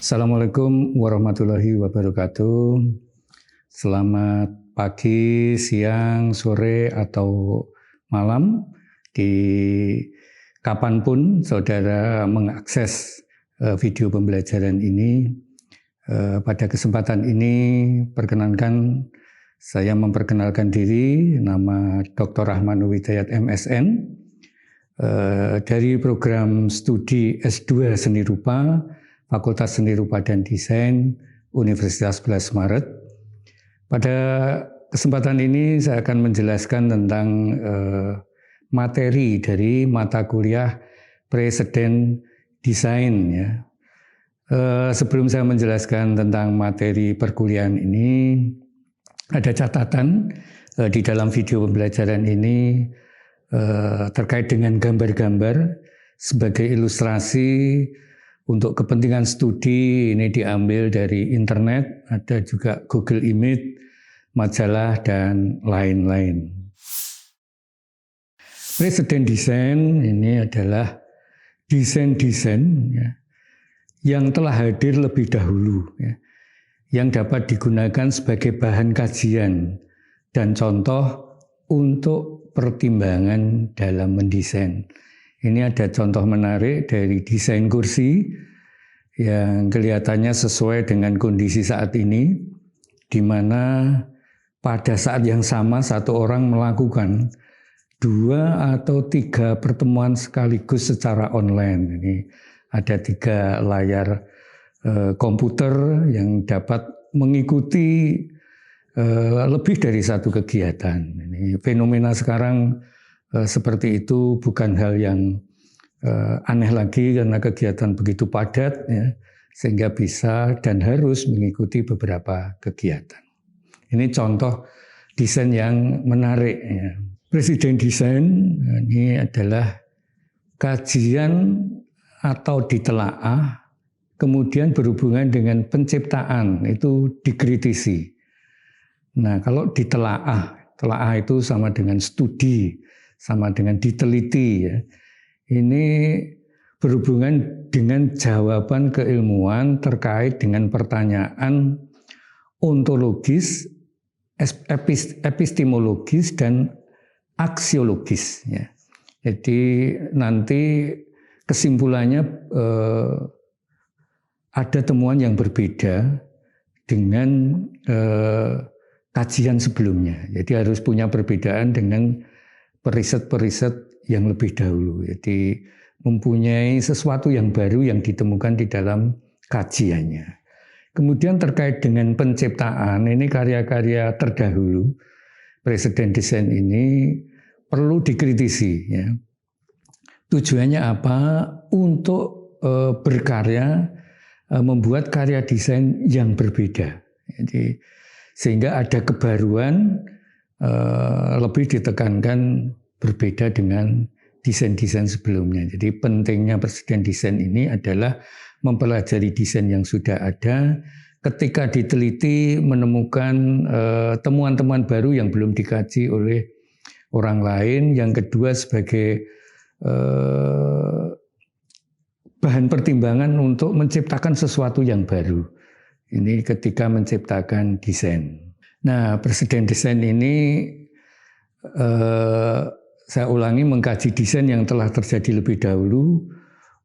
Assalamualaikum warahmatullahi wabarakatuh. Selamat pagi, siang, sore, atau malam di kapanpun saudara mengakses video pembelajaran ini. Pada kesempatan ini perkenankan saya memperkenalkan diri, nama Dr. Rahman Widayat MSN dari program studi S2 Seni Rupa Fakultas Seni Rupa dan Desain Universitas 11 Maret. Pada kesempatan ini saya akan menjelaskan tentang materi dari mata kuliah Presiden Desain. Ya. Sebelum saya menjelaskan tentang materi perkuliahan ini, ada catatan di dalam video pembelajaran ini terkait dengan gambar-gambar sebagai ilustrasi. Untuk kepentingan studi ini diambil dari internet, ada juga Google Image, majalah, dan lain-lain. Presiden Desain ini adalah desain-desain ya, yang telah hadir lebih dahulu, ya, yang dapat digunakan sebagai bahan kajian dan contoh untuk pertimbangan dalam mendesain. Ini ada contoh menarik dari desain kursi yang kelihatannya sesuai dengan kondisi saat ini, di mana pada saat yang sama satu orang melakukan 2 atau 3 pertemuan sekaligus secara online. Ini ada 3 layar komputer yang dapat mengikuti lebih dari satu kegiatan. Ini fenomena sekarang seperti itu bukan hal yang aneh lagi karena kegiatan begitu padat ya, sehingga bisa dan harus mengikuti beberapa kegiatan. Ini contoh desain yang menarik. Ya. Presiden Desain ini adalah kajian atau ditelaah, kemudian berhubungan dengan penciptaan itu dikritisi. Nah kalau ditelaah, telaah itu sama dengan studi, sama dengan diteliti ya. Ini berhubungan dengan jawaban keilmuan terkait dengan pertanyaan ontologis, epistemologis, dan aksiologis ya. Jadi nanti kesimpulannya ada temuan yang berbeda dengan kajian sebelumnya. Jadi harus punya perbedaan dengan periset-periset yang lebih dahulu. Jadi mempunyai sesuatu yang baru yang ditemukan di dalam kajiannya. Kemudian terkait dengan penciptaan, ini karya-karya terdahulu Presiden Desain ini perlu dikritisi. Ya. Tujuannya apa? Untuk berkarya, membuat karya desain yang berbeda. Jadi sehingga ada kebaruan, lebih ditekankan berbeda dengan desain-desain sebelumnya. Jadi pentingnya Presiden Desain ini adalah mempelajari desain yang sudah ada, ketika diteliti menemukan temuan-temuan baru yang belum dikaji oleh orang lain. Yang kedua sebagai bahan pertimbangan untuk menciptakan sesuatu yang baru. Ini ketika menciptakan desain. Nah, Presiden Desain ini saya ulangi mengkaji desain yang telah terjadi lebih dahulu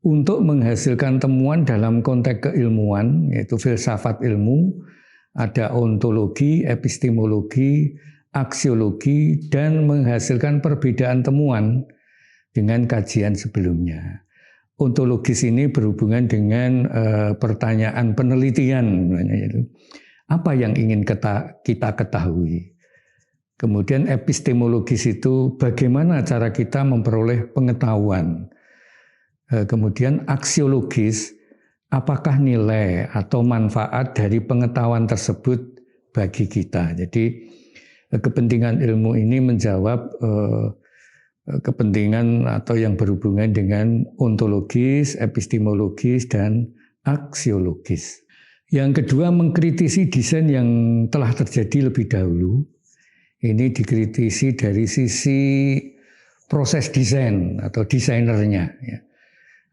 untuk menghasilkan temuan dalam konteks keilmuan, yaitu filsafat ilmu, ada ontologi, epistemologi, aksiologi, dan menghasilkan perbedaan temuan dengan kajian sebelumnya. Ontologis ini berhubungan dengan pertanyaan penelitian, yaitu apa yang ingin kita ketahui. Kemudian epistemologis itu bagaimana cara kita memperoleh pengetahuan. Kemudian aksiologis, apakah nilai atau manfaat dari pengetahuan tersebut bagi kita. Jadi kepentingan ilmu ini menjawab kepentingan atau yang berhubungan dengan ontologis, epistemologis, dan aksiologis. Yang kedua, mengkritisi desain yang telah terjadi lebih dahulu. Ini dikritisi dari sisi proses desain atau desainernya. Ya.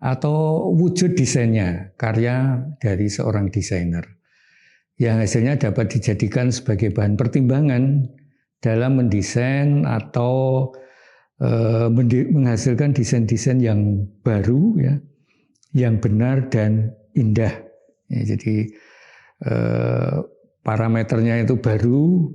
atau wujud desainnya, karya dari seorang desainer yang hasilnya dapat dijadikan sebagai bahan pertimbangan dalam mendesain atau menghasilkan desain-desain yang baru, ya, yang benar dan indah. Ya, jadi parameternya itu baru,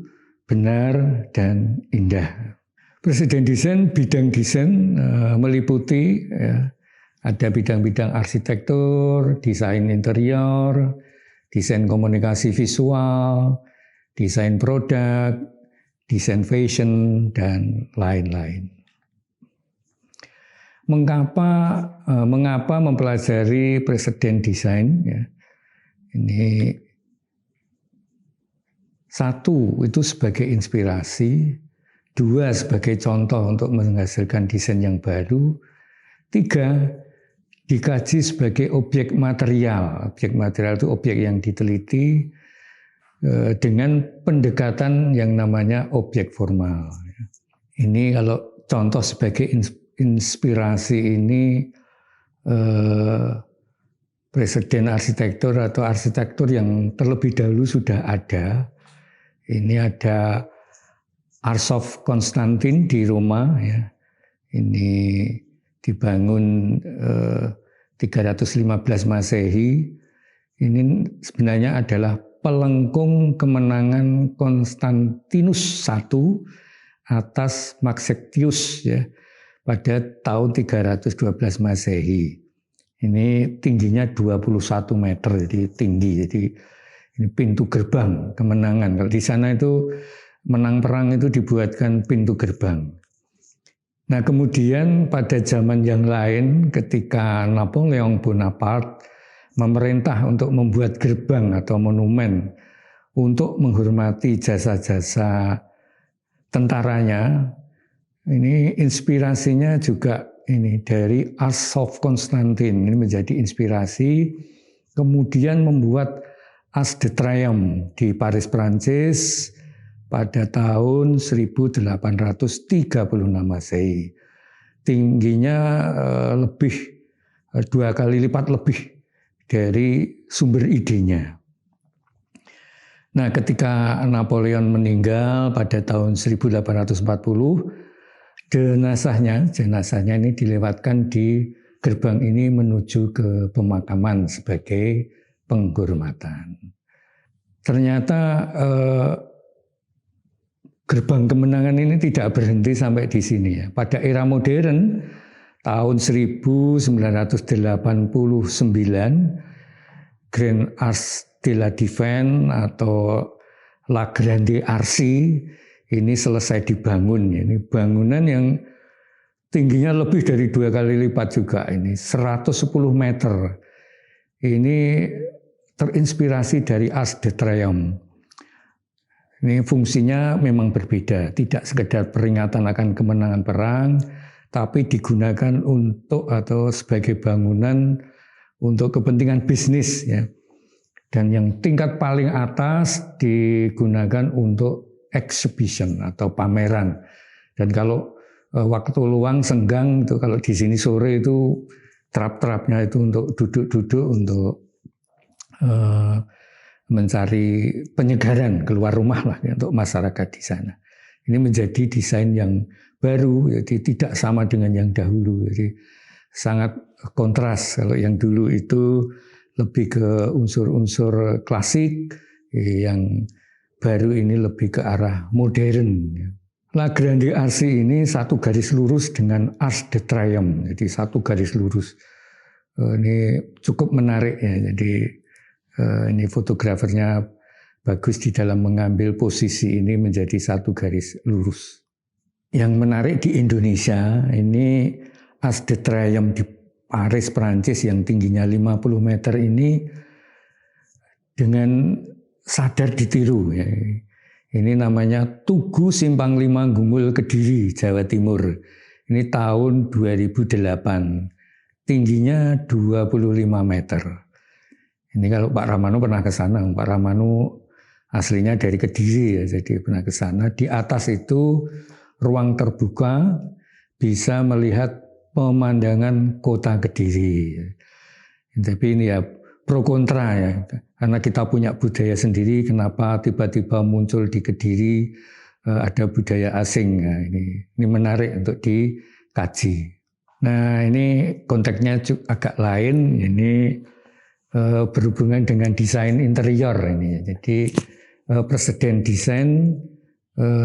benar, dan indah. Presiden desain, bidang desain meliputi, ya, ada bidang-bidang arsitektur, desain interior, desain komunikasi visual, desain produk, desain fashion, dan lain-lain. Mengapa mempelajari presiden desain? Ya, ini satu, itu sebagai inspirasi. Dua, sebagai contoh untuk menghasilkan desain yang baru. Tiga, dikaji sebagai objek material. Objek material itu objek yang diteliti dengan pendekatan yang namanya objek formal. Ini kalau contoh sebagai inspirasi ini presiden arsitektur atau arsitektur yang terlebih dahulu sudah ada. Ini ada Ars of Constantine di Roma, ya. Ini dibangun 315 Masehi. Ini sebenarnya adalah pelengkung kemenangan Konstantinus I atas Maxentius, ya, pada tahun 312 Masehi. Ini tingginya 21 meter, jadi tinggi. Jadi ini pintu gerbang kemenangan. Kalau di sana itu menang perang itu dibuatkan pintu gerbang. Nah, kemudian pada zaman yang lain ketika Napoleon Bonaparte memerintah untuk membuat gerbang atau monumen untuk menghormati jasa-jasa tentaranya, ini inspirasinya juga ini dari Ars of Constantine. Ini menjadi inspirasi, kemudian membuat Arc de Triomphe di Paris, Prancis pada tahun 1836 Masehi. Tingginya lebih 2 kali lipat lebih dari sumber idenya. Nah, ketika Napoleon meninggal pada tahun 1840, jenazahnya ini dilewatkan di gerbang ini menuju ke pemakaman sebagai penghormatan. Ternyata gerbang kemenangan ini tidak berhenti sampai di sini, ya. Pada era modern tahun 1989 Grand Arc de la Défense atau La Grande Arci ini selesai dibangun. Ini bangunan yang tingginya lebih dari 2 kali lipat juga, ini 110 meter. Ini terinspirasi dari Arc de Triomphe. Ini fungsinya memang berbeda, tidak sekedar peringatan akan kemenangan perang, tapi digunakan untuk atau sebagai bangunan untuk kepentingan bisnis, ya. Dan yang tingkat paling atas digunakan untuk exhibition atau pameran. Dan kalau waktu luang senggang itu, kalau di sini sore itu trap-trapnya itu untuk duduk-duduk untuk mencari penyegaran keluar rumah lah, ya, untuk masyarakat di sana. Ini menjadi desain yang baru, jadi tidak sama dengan yang dahulu. Jadi sangat kontras. Kalau yang dulu itu lebih ke unsur-unsur klasik, yang baru ini lebih ke arah modern. La Grande Arci ini satu garis lurus dengan Arc de Triomphe, jadi satu garis lurus. Ini cukup menarik, ya. Jadi ini fotografernya bagus di dalam mengambil posisi ini menjadi satu garis lurus. Yang menarik di Indonesia ini Arc de Triomphe di Paris, Prancis yang tingginya 50 meter ini dengan sadar ditiru, ya. Ini namanya Tugu Simpang 5 Gungul Kediri, Jawa Timur. Ini tahun 2008. Tingginya 25 meter. Ini kalau Pak Ramanu pernah ke sana. Pak Ramanu aslinya dari Kediri, ya, jadi pernah ke sana. Di atas itu ruang terbuka, bisa melihat pemandangan kota Kediri. Tapi ini ya pro kontra ya, karena kita punya budaya sendiri, kenapa tiba-tiba muncul di Kediri ada budaya asing. Nah, ini menarik untuk dikaji. Nah, ini konteksnya agak lain, ini berhubungan dengan desain interior ini. Jadi presiden desain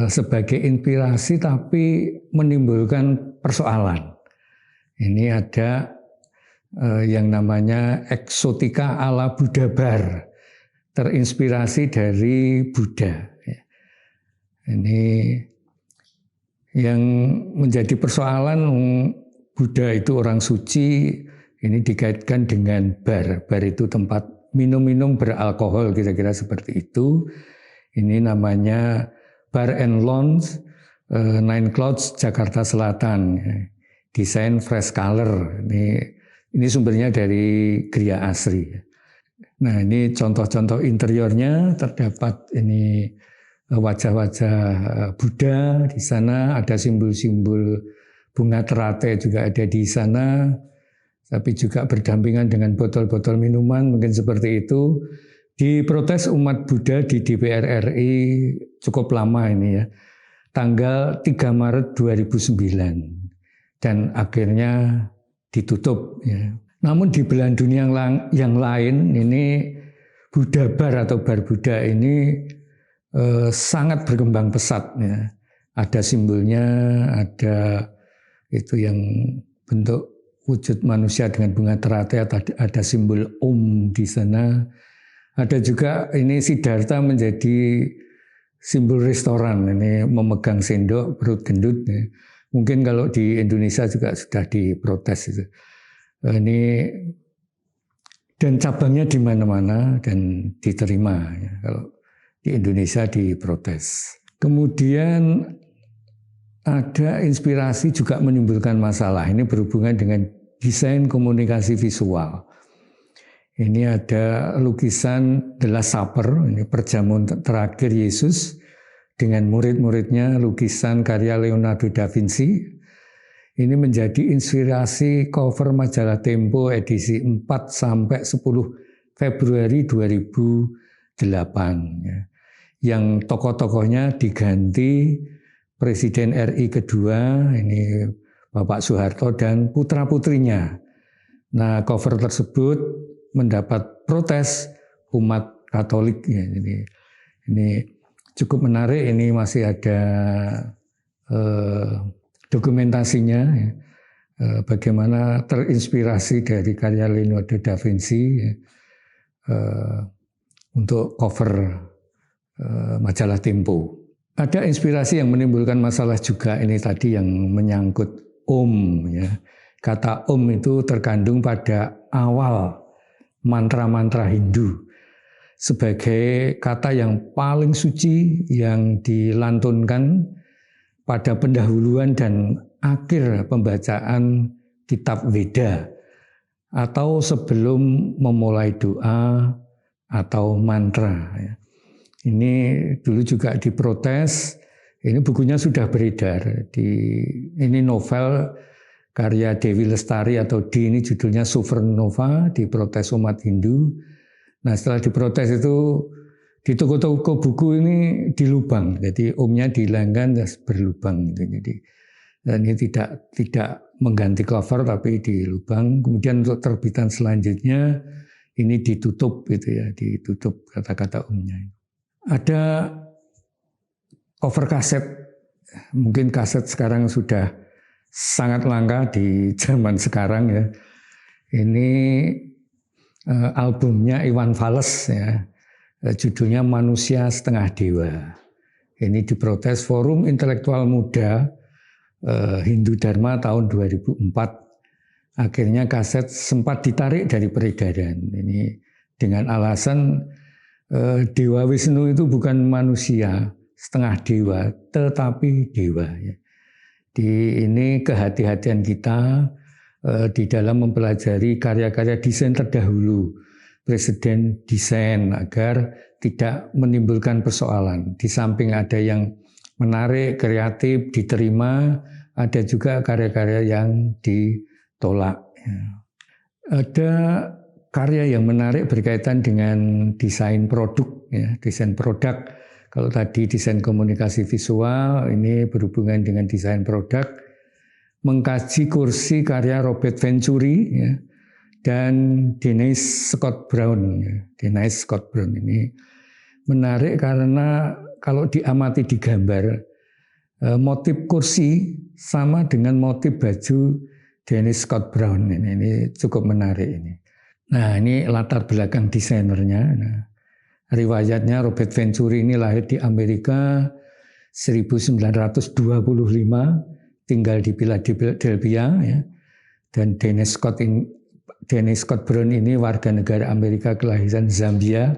sebagai inspirasi tapi menimbulkan persoalan. Ini ada yang namanya eksotika ala Buddha Bar, terinspirasi dari Buddha. Ini yang menjadi persoalan, Buddha itu orang suci, ini dikaitkan dengan bar. Bar itu tempat minum-minum beralkohol, kira-kira seperti itu. Ini namanya Bar and Lounge, Nine Clouds, Jakarta Selatan. Desain fresh color. Ini sumbernya dari Gria Asri. Nah, ini contoh-contoh interiornya, terdapat ini wajah-wajah Buddha di sana, ada simbol-simbol bunga teratai juga ada di sana, tapi juga berdampingan dengan botol-botol minuman, mungkin seperti itu. Diprotes umat Buddha di DPR RI cukup lama ini ya, tanggal 3 Maret 2009. Dan akhirnya ditutup. Ya. Namun di belahan dunia yang lain, ini Buddha Bar atau Bar Buddha ini sangat berkembang pesat. Ya. Ada simbolnya, ada itu yang bentuk wujud manusia dengan bunga teratai, ada simbol Om di sana. Ada juga ini Siddhartha menjadi simbol restoran, ini memegang sendok, perut gendut. Ya. Mungkin kalau di Indonesia juga sudah diprotes itu. Ini dan cabangnya di mana-mana dan diterima ya. Kalau di Indonesia diprotes. Kemudian ada inspirasi juga menimbulkan masalah. Ini berhubungan dengan desain komunikasi visual. Ini ada lukisan The Last Supper, ini perjamuan terakhir Yesus dengan murid-muridnya, lukisan karya Leonardo da Vinci. Ini menjadi inspirasi cover majalah Tempo edisi 4 sampai 10 Februari 2008. Yang tokoh-tokohnya diganti Presiden RI kedua, ini Bapak Soeharto dan putra-putrinya. Nah, cover tersebut mendapat protes umat Katolik. Ya, ini cukup menarik, ini masih ada dokumentasinya, ya. Bagaimana terinspirasi dari karya Leonardo da Vinci ya, untuk cover majalah Tempo. Ada inspirasi yang menimbulkan masalah juga, ini tadi yang menyangkut Om. Ya. Kata Om itu terkandung pada awal mantra-mantra Hindu sebagai kata yang paling suci yang dilantunkan pada pendahuluan dan akhir pembacaan kitab Veda atau sebelum memulai doa atau mantra. Ini dulu juga diprotes. Ini bukunya sudah beredar. Ini novel karya Dewi Lestari atau D, ini judulnya Supernova, diprotes umat Hindu. Nah, setelah diprotes itu di toko-toko buku ini dilubang, jadi omnya dihilangkan dan berlubang. Jadi dan ini tidak mengganti cover tapi dilubang. Kemudian untuk terbitan selanjutnya ini ditutup gitu ya, ditutup kata-kata omnya. Ada cover kaset, mungkin kaset sekarang sudah sangat langka di zaman sekarang ya. Ini albumnya Iwan Fals ya, judulnya Manusia Setengah Dewa. Ini diprotes Forum Intelektual Muda Hindu Dharma tahun 2004. Akhirnya kaset sempat ditarik dari peredaran. Ini dengan alasan Dewa Wisnu itu bukan manusia setengah dewa, tetapi dewa. Ya. Ini kehati-hatian kita di dalam mempelajari karya-karya desain terdahulu, presiden desain, agar tidak menimbulkan persoalan. Di samping ada yang menarik, kreatif, diterima, ada juga karya-karya yang ditolak. Ada karya yang menarik berkaitan dengan desain produk, ya, desain produk. Kalau tadi desain komunikasi visual, ini berhubungan dengan desain produk. Mengkaji kursi karya Robert Venturi, ya, dan Denise Scott Brown. Ya. Denise Scott Brown ini menarik karena kalau diamati di gambar, motif kursi sama dengan motif baju Denise Scott Brown. Ini cukup menarik ini. Nah, ini latar belakang desainernya. Nah, riwayatnya Robert Venturi ini lahir di Amerika 1925, tinggal di Philadelphia, ya. Dan Denise Scott Brown ini warga negara Amerika kelahiran Zambia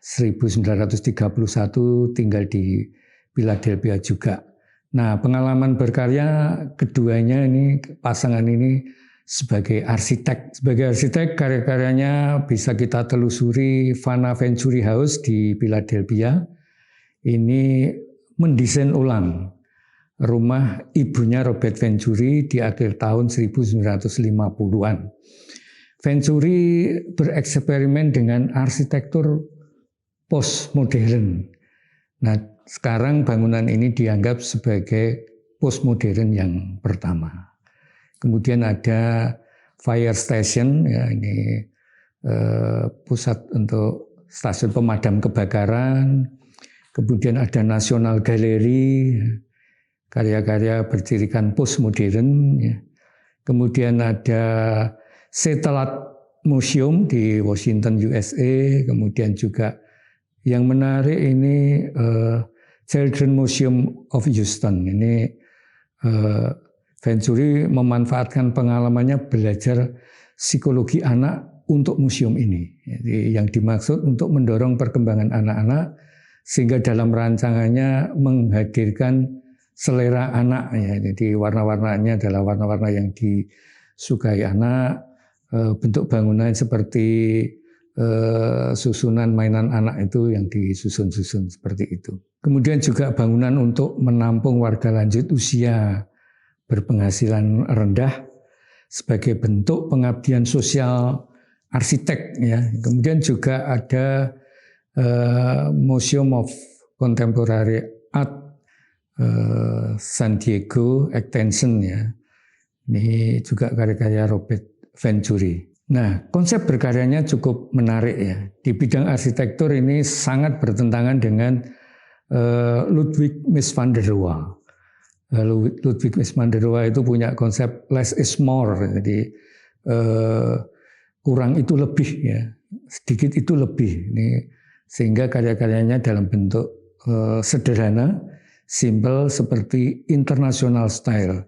1931, tinggal di Philadelphia juga. Nah, pengalaman berkarya keduanya ini, pasangan ini sebagai arsitek. Sebagai arsitek, karya-karyanya bisa kita telusuri Vanna Venturi House di Philadelphia. Ini mendesain ulang rumah ibunya Robert Venturi di akhir tahun 1950-an. Venturi bereksperimen dengan arsitektur postmodern. Nah, sekarang bangunan ini dianggap sebagai postmodern yang pertama. Kemudian ada fire station, ya, ini pusat untuk stasiun pemadam kebakaran. Kemudian ada National Gallery, karya-karya bercirikan postmodern. Ya. Kemudian ada Satellite Museum di Washington, USA. Kemudian juga yang menarik ini Children Museum of Houston. Ini Venturi memanfaatkan pengalamannya belajar psikologi anak untuk museum ini. Jadi yang dimaksud untuk mendorong perkembangan anak-anak sehingga dalam rancangannya menghadirkan selera anak. Ya. Jadi warna-warnanya adalah warna-warna yang disukai anak. Bentuk bangunan seperti susunan mainan anak itu yang disusun-susun seperti itu. Kemudian juga bangunan untuk menampung warga lanjut usia berpenghasilan rendah sebagai bentuk pengabdian sosial arsitek, ya. Kemudian juga ada Museum of Contemporary Art San Diego Extension, ya. Ini juga karya-karya Robert Venturi. Nah, konsep berkaryanya cukup menarik, ya. Di bidang arsitektur ini sangat bertentangan dengan Ludwig Mies van der Rohe. Ludwig Mies van der Rohe itu punya konsep less is more, jadi kurang itu lebih, ya, sedikit itu lebih. Ini sehingga karya-karyanya dalam bentuk sederhana, simple seperti international style,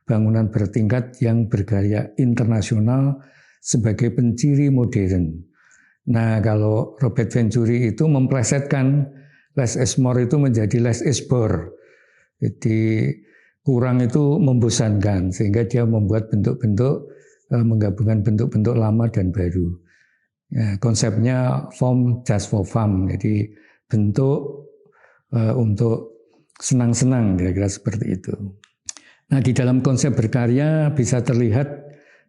bangunan bertingkat yang bergaya internasional sebagai penciri modern. Nah, kalau Robert Venturi itu memplesetkan less is more itu menjadi less is bore. Jadi kurang itu membosankan, sehingga dia membuat bentuk-bentuk, menggabungkan bentuk-bentuk lama dan baru. Ya, konsepnya form just for fun, jadi bentuk untuk senang-senang, kira-kira seperti itu. Nah, di dalam konsep berkarya bisa terlihat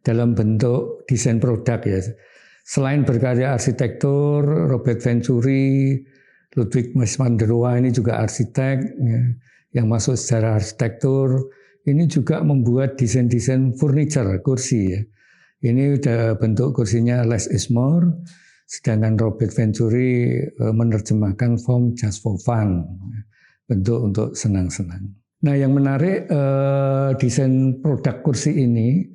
dalam bentuk desain produk, ya. Selain berkarya arsitektur, Robert Venturi, Ludwig Mies van der Rohe ini juga arsitek, ya, yang masuk secara arsitektur. Ini juga membuat desain-desain furniture, kursi, ya. Ini udah bentuk kursinya less is more, sedangkan Robert Venturi menerjemahkan form just for fun, bentuk untuk senang-senang. Nah, yang menarik desain produk kursi ini,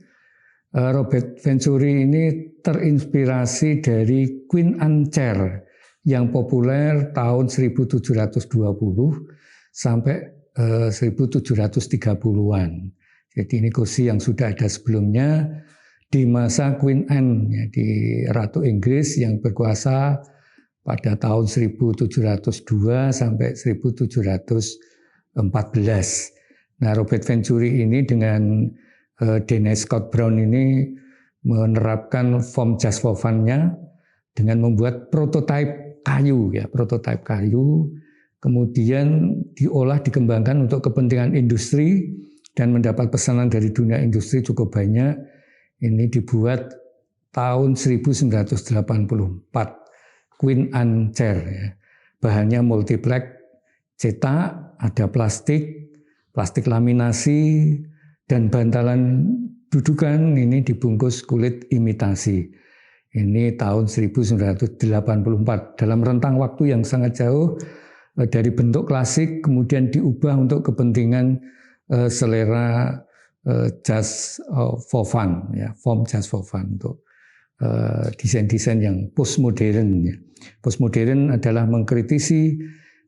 Robert Venturi ini terinspirasi dari Queen Anne Chair yang populer tahun 1720 sampai 1730-an. Jadi ini kursi yang sudah ada sebelumnya di masa Queen Anne, ya, di Ratu Inggris yang berkuasa pada tahun 1702 sampai 1714. Nah, Robert Venturi ini dengan Denise Scott Brown ini menerapkan form just for fun-nya dengan membuat prototipe kayu, ya, prototipe kayu, kemudian diolah, dikembangkan untuk kepentingan industri dan mendapat pesanan dari dunia industri cukup banyak. Ini dibuat tahun 1984, Queen Anne chair. Ya. Bahannya multiplex, cetak, ada plastik laminasi, dan bantalan dudukan ini dibungkus kulit imitasi. Ini tahun 1984. Dalam rentang waktu yang sangat jauh, dari bentuk klasik kemudian diubah untuk kepentingan selera just for fun, ya, form just for fun, untuk desain-desain yang postmodern. Ya. Postmodern adalah mengkritisi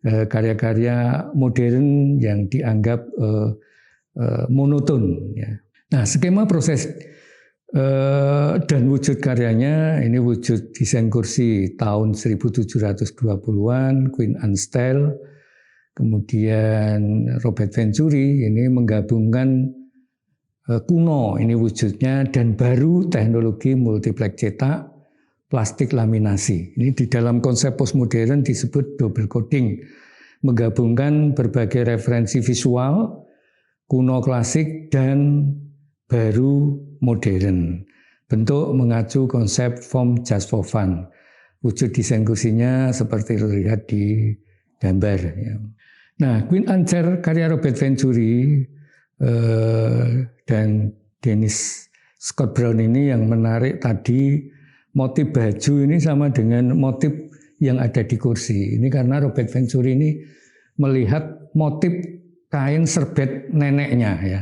karya-karya modern yang dianggap monoton. Ya. Nah, skema proses dan wujud karyanya, ini wujud desain kursi tahun 1720-an, Queen Anne style. Kemudian Robert Venturi ini menggabungkan kuno, ini wujudnya, dan baru teknologi multiplex cetak, plastik laminasi. Ini di dalam konsep postmodern disebut double coating, menggabungkan berbagai referensi visual, kuno klasik, dan baru modern. Bentuk mengacu konsep form just for fun. Wujud desain kursinya seperti terlihat di gambar. Ya. Nah, Queen Anne chair karya Robert Venturi dan Dennis Scott Brown ini yang menarik tadi, motif baju ini sama dengan motif yang ada di kursi. Ini karena Robert Venturi ini melihat motif kain serbet neneknya. Ya.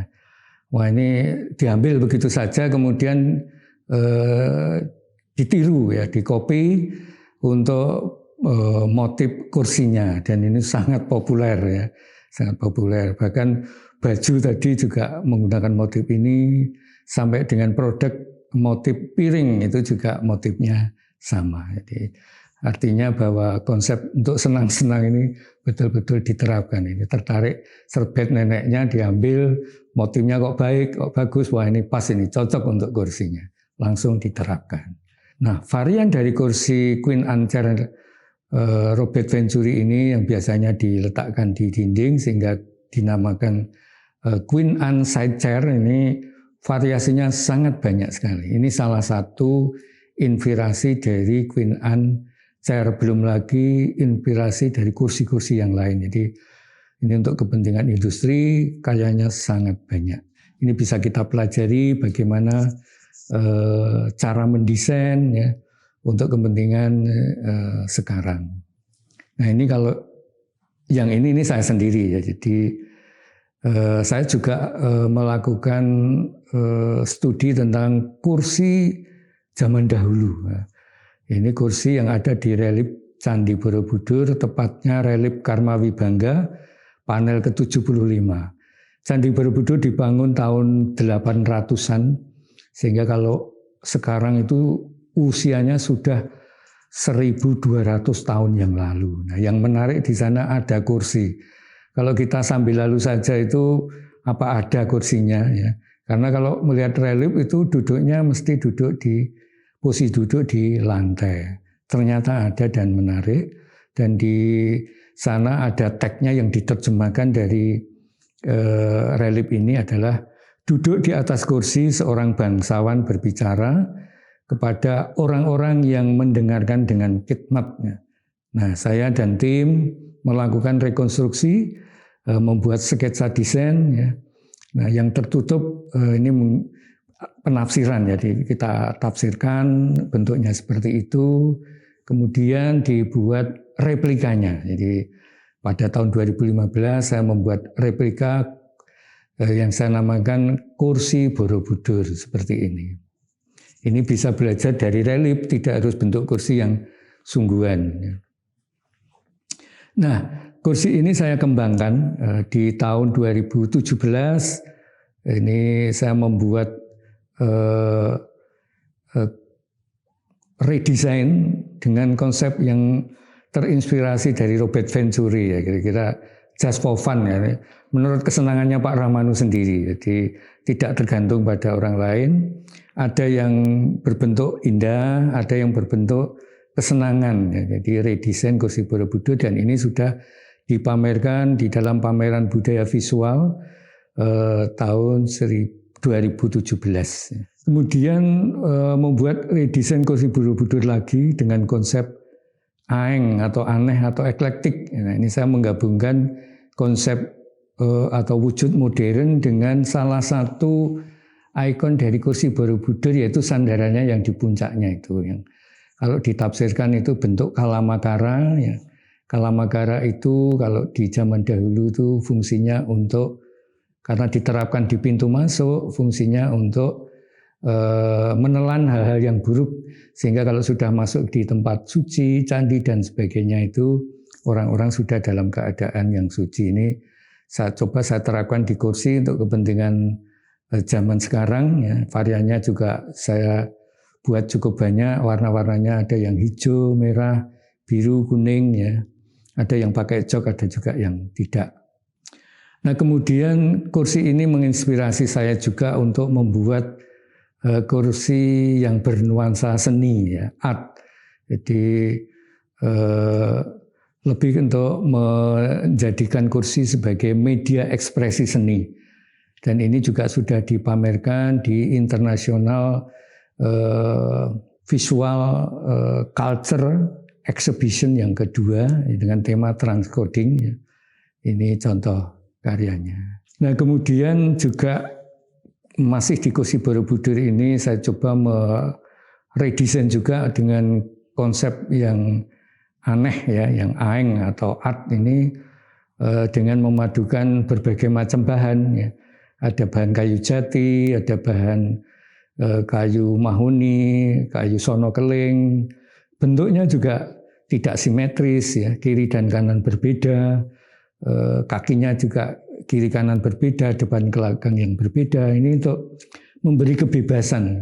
Wah, ini diambil begitu saja, kemudian ditiru, ya, dikopi untuk motif kursinya, dan ini sangat populer, ya, sangat populer. Bahkan baju tadi juga menggunakan motif ini, sampai dengan produk motif piring itu juga motifnya sama. Jadi artinya bahwa konsep untuk senang-senang ini betul-betul diterapkan. Ini tertarik serbet neneknya diambil, motifnya kok baik, kok bagus, wah ini pas, ini cocok untuk kursinya, langsung diterapkan. Nah, varian dari kursi Queen Anne chair Robert Venturi ini yang biasanya diletakkan di dinding sehingga dinamakan Queen Anne side chair, ini variasinya sangat banyak sekali. Ini salah satu inspirasi dari Queen Anne chair, belum lagi inspirasi dari kursi-kursi yang lain. Jadi ini untuk kepentingan industri kayaknya sangat banyak. Ini bisa kita pelajari bagaimana cara mendesain, ya, untuk kepentingan sekarang. Nah, ini kalau yang ini saya sendiri, ya. Jadi saya juga melakukan studi tentang kursi zaman dahulu. Ini kursi yang ada di relief Candi Borobudur, tepatnya relief Karma Wibangga, panel ke-75. Candi Borobudur dibangun tahun 800-an, sehingga kalau sekarang itu usianya sudah 1.200 tahun yang lalu. Nah, yang menarik di sana ada kursi. Kalau kita sambil lalu saja itu apa ada kursinya, ya. Karena kalau melihat relief itu duduknya mesti duduk di posisi duduk di lantai. Ternyata ada dan menarik, dan di sana ada tagnya yang diterjemahkan dari relief ini adalah duduk di atas kursi seorang bangsawan berbicara kepada orang-orang yang mendengarkan dengan khidmatnya. Nah, saya dan tim melakukan rekonstruksi, membuat sketsa desain, ya. Nah, yang tertutup ini penafsiran, jadi kita tafsirkan bentuknya seperti itu, kemudian dibuat replikanya. Jadi pada tahun 2015 saya membuat replika yang saya namakan kursi Borobudur seperti ini. Ini bisa belajar dari relief, tidak harus bentuk kursi yang sungguhan. Nah, kursi ini saya kembangkan di tahun 2017. Ini saya membuat redesign dengan konsep yang terinspirasi dari Robert Venturi, ya, kira-kira just for fun, ya. Menurut kesenangannya Pak Rahmanu sendiri. Jadi tidak tergantung pada orang lain. Ada yang berbentuk indah, ada yang berbentuk kesenangan, ya. Jadi redesign kursi Borobudur, dan ini sudah dipamerkan di dalam pameran budaya visual tahun 2017. Kemudian membuat redesain kursi Borobudur lagi dengan konsep aeng atau aneh atau eklektik. Nah, ini saya menggabungkan konsep atau wujud modern dengan salah satu ikon dari kursi Borobudur, yaitu sandarannya yang di puncaknya itu, yang kalau ditafsirkan itu bentuk kalamakara. Ya. Kalamakara itu kalau di zaman dahulu itu fungsinya untuk, karena diterapkan di pintu masuk, fungsinya untuk menelan hal-hal yang buruk, sehingga kalau sudah masuk di tempat suci, candi dan sebagainya itu orang-orang sudah dalam keadaan yang suci. Ini saya terapkan di kursi untuk kepentingan zaman sekarang. Ya. Variannya juga saya buat cukup banyak, warna-warnanya ada yang hijau, merah, biru, kuning, ya. Ada yang pakai jok, ada juga yang tidak. Nah, kemudian kursi ini menginspirasi saya juga untuk membuat kursi yang bernuansa seni, ya, art. Jadi lebih untuk menjadikan kursi sebagai media ekspresi seni. Dan ini juga sudah dipamerkan di International Visual Culture Exhibition yang kedua dengan tema transcoding. Ya. Ini contoh karyanya. Nah, kemudian juga masih di kursi Borobudur ini saya coba meredesain juga dengan konsep yang aneh, ya, yang aeng atau art ini dengan memadukan berbagai macam bahan. Ya. Ada bahan kayu jati, ada bahan kayu mahuni, kayu sono keling. Bentuknya juga tidak simetris, ya, kiri dan kanan berbeda, kakinya juga kiri kanan berbeda, depan belakang yang berbeda. Ini untuk memberi kebebasan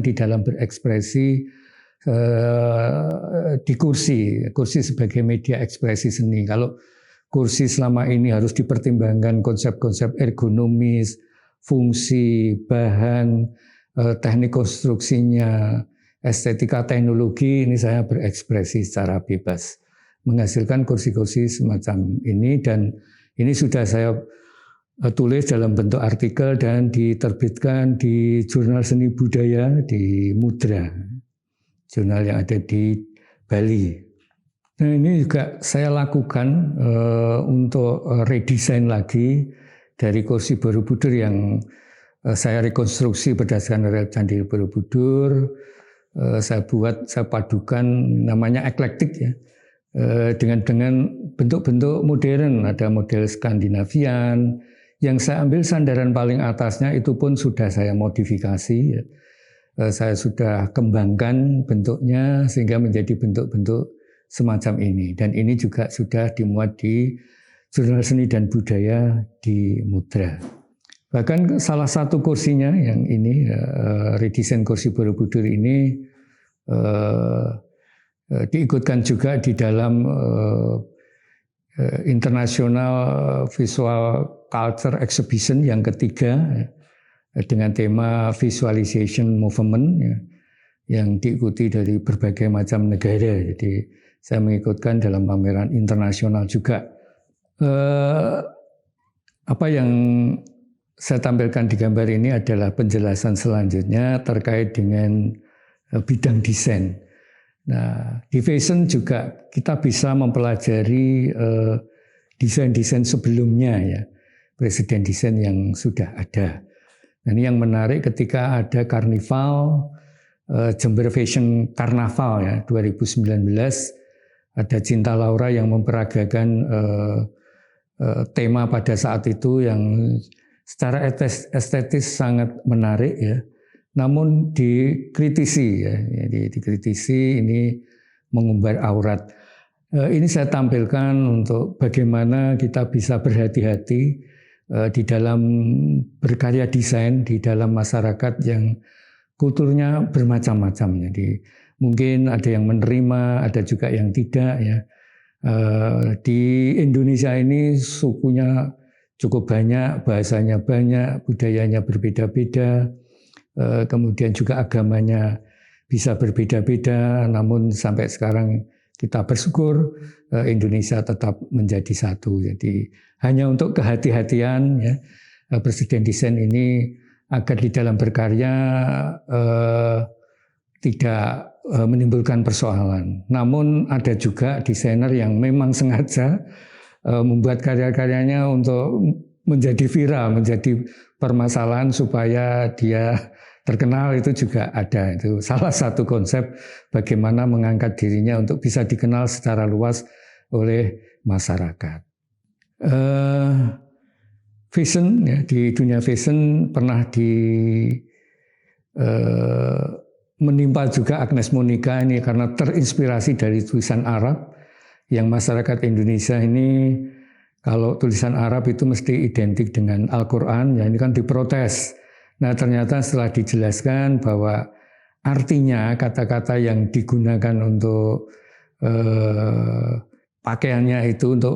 di dalam berekspresi di kursi sebagai media ekspresi seni. Kalau kursi selama ini harus dipertimbangkan konsep-konsep ergonomis, fungsi, bahan, teknik konstruksinya, estetika teknologi, ini saya berekspresi secara bebas, menghasilkan kursi-kursi semacam ini, dan ini sudah saya tulis dalam bentuk artikel dan diterbitkan di Jurnal Seni Budaya di Mudra, jurnal yang ada di Bali. Nah, ini juga saya lakukan untuk redesain lagi dari kursi Borobudur yang saya rekonstruksi berdasarkan relief Candi Borobudur. Saya padukan, namanya eklektik, ya, dengan bentuk-bentuk modern. Ada model Skandinavian yang saya ambil sandaran paling atasnya itu pun sudah saya modifikasi, ya. Saya sudah kembangkan bentuknya sehingga menjadi bentuk-bentuk semacam ini, dan ini juga sudah dimuat di Jurnal Seni dan Budaya di Mudra. Bahkan salah satu kursinya yang ini, redesain kursi Borobudur ini diikutkan juga di dalam International Visual Culture Exhibition yang ketiga, dengan tema Visualization Movement, ya, yang diikuti dari berbagai macam negara. Jadi saya mengikutkan dalam pameran internasional juga. Apa yang saya tampilkan di gambar ini adalah penjelasan selanjutnya terkait dengan bidang desain. Nah, di fashion juga kita bisa mempelajari desain-desain sebelumnya, ya, presiden desain yang sudah ada. Dan ini yang menarik ketika ada karnival, Jember Fashion Carnaval, ya, 2019, ada Cinta Laura yang memperagakan tema pada saat itu yang secara estetis sangat menarik, ya. Namun dikritisi, ya, dikritisi ini mengumbar aurat. Ini saya tampilkan untuk bagaimana kita bisa berhati-hati di dalam berkarya desain di dalam masyarakat yang kulturnya bermacam-macam. Jadi mungkin ada yang menerima, ada juga yang tidak, ya. Di Indonesia ini sukunya cukup banyak, bahasanya banyak, budayanya berbeda-beda, kemudian juga agamanya bisa berbeda-beda, namun sampai sekarang kita bersyukur Indonesia tetap menjadi satu. Jadi hanya untuk kehati-hatian, ya, presiden desain ini agar di dalam berkarya tidak menimbulkan persoalan. Namun ada juga desainer yang memang sengaja membuat karya-karyanya untuk menjadi viral, menjadi permasalahan supaya dia terkenal, itu juga ada. Itu salah satu konsep bagaimana mengangkat dirinya untuk bisa dikenal secara luas oleh masyarakat. Fashion, ya, di dunia fashion pernah menimpa juga Agnes Monica ini karena terinspirasi dari tulisan Arab yang masyarakat Indonesia ini kalau tulisan Arab itu mesti identik dengan Al-Quran, ya ini kan diprotes. Nah ternyata setelah dijelaskan bahwa artinya kata-kata yang digunakan untuk pakaiannya itu, untuk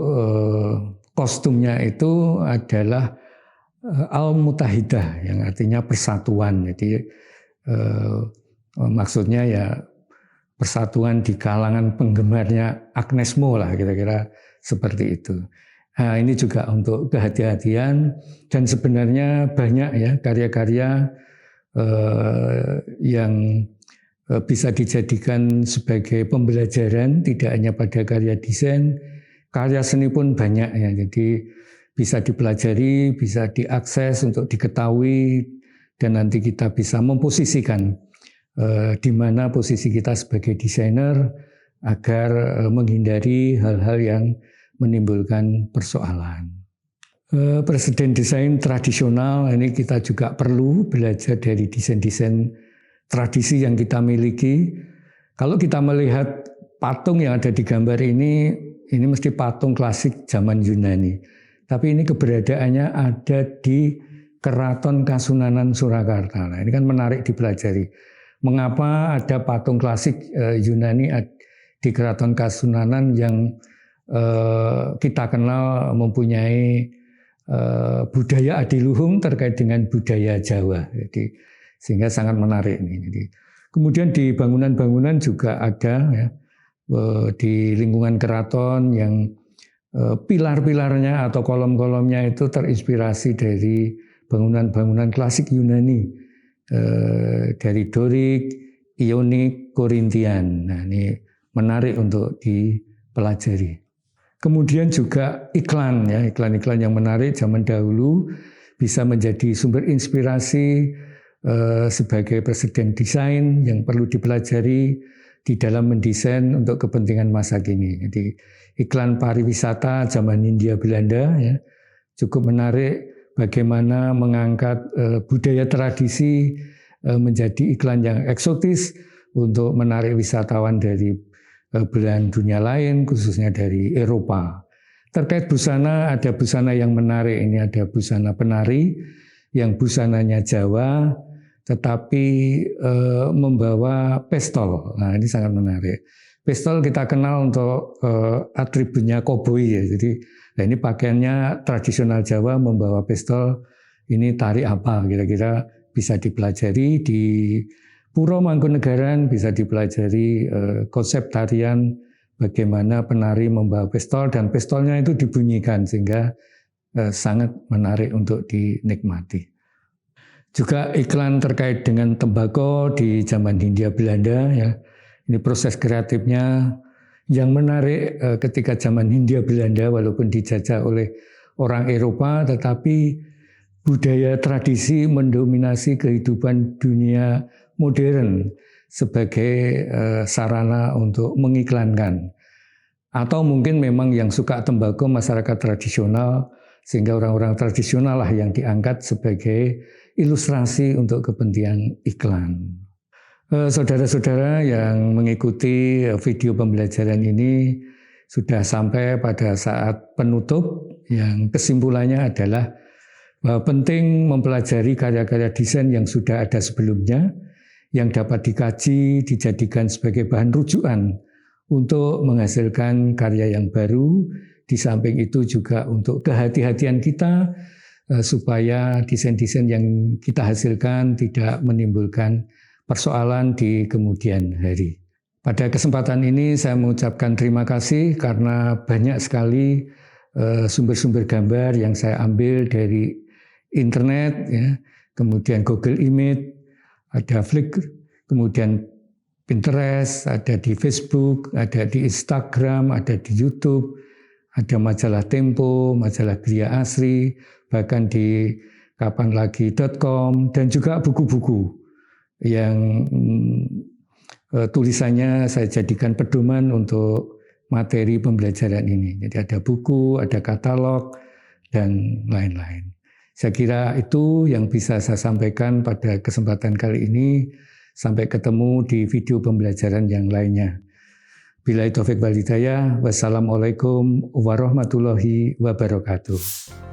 kostumnya itu adalah Al-Mutahidah yang artinya persatuan. Jadi maksudnya ya persatuan di kalangan penggemarnya Agnes Mo lah, kira-kira seperti itu. Nah ini juga untuk kehati-hatian, dan sebenarnya banyak ya karya-karya yang bisa dijadikan sebagai pembelajaran, tidak hanya pada karya desain, karya seni pun banyak ya. Jadi bisa dipelajari, bisa diakses untuk diketahui, dan nanti kita bisa memposisikan di mana posisi kita sebagai desainer agar menghindari hal-hal yang menimbulkan persoalan. Presiden desain tradisional ini kita juga perlu belajar dari desain-desain tradisi yang kita miliki. Kalau kita melihat patung yang ada di gambar ini mesti patung klasik zaman Yunani. Tapi ini keberadaannya ada di Keraton Kasunanan Surakarta. Nah, ini kan menarik dipelajari. Mengapa ada patung klasik Yunani di Keraton Kasunanan yang kita kenal mempunyai budaya adiluhung terkait dengan budaya Jawa. Jadi sehingga sangat menarik ini. Jadi kemudian di bangunan-bangunan juga ada ya, di lingkungan keraton yang pilar-pilarnya atau kolom-kolomnya itu terinspirasi dari bangunan-bangunan klasik Yunani, dari Dorik, Ionik, Korintian. Nah ini menarik untuk dipelajari. Kemudian juga iklan ya, iklan-iklan yang menarik zaman dahulu bisa menjadi sumber inspirasi sebagai presiden desain yang perlu dipelajari di dalam mendesain untuk kepentingan masa kini. Jadi iklan pariwisata zaman Hindia Belanda ya cukup menarik, bagaimana mengangkat budaya tradisi menjadi iklan yang eksotis untuk menarik wisatawan dari belahan dunia lain, khususnya dari Eropa. Terkait busana, ada busana yang menarik. Ini ada busana penari yang busananya Jawa, tetapi membawa pistol. Nah ini sangat menarik. Pistol kita kenal untuk atributnya koboi ya. Jadi nah ini pakaiannya tradisional Jawa membawa pistol. Ini tari apa? Kira-kira bisa dipelajari di Puro Mangkunegaran, bisa dipelajari konsep tarian bagaimana penari membawa pistol dan pistolnya itu dibunyikan sehingga sangat menarik untuk dinikmati. Juga iklan terkait dengan tembakau di zaman Hindia Belanda ya. Ini proses kreatifnya yang menarik ketika zaman Hindia Belanda walaupun dijajah oleh orang Eropa, tetapi budaya tradisi mendominasi kehidupan dunia modern sebagai sarana untuk mengiklankan. Atau mungkin memang yang suka tembakau masyarakat tradisional, sehingga orang-orang tradisional lah yang diangkat sebagai ilustrasi untuk kepentingan iklan. Saudara-saudara yang mengikuti video pembelajaran ini sudah sampai pada saat penutup, yang kesimpulannya adalah bahwa penting mempelajari karya-karya desain yang sudah ada sebelumnya, yang dapat dikaji, dijadikan sebagai bahan rujukan untuk menghasilkan karya yang baru. Di samping itu juga untuk kehati-hatian kita supaya desain-desain yang kita hasilkan tidak menimbulkan persoalan di kemudian hari. Pada kesempatan ini saya mengucapkan terima kasih karena banyak sekali sumber-sumber gambar yang saya ambil dari internet, ya, kemudian Google Image, ada Flickr, kemudian Pinterest, ada di Facebook, ada di Instagram, ada di YouTube, ada majalah Tempo, majalah Gria Asri, bahkan di kapanlagi.com, dan juga buku-buku yang tulisannya saya jadikan pedoman untuk materi pembelajaran ini. Jadi ada buku, ada katalog, dan lain-lain. Saya kira itu yang bisa saya sampaikan pada kesempatan kali ini. Sampai ketemu di video pembelajaran yang lainnya. Billahi taufiq wal hidayah. Wassalamualaikum warahmatullahi wabarakatuh.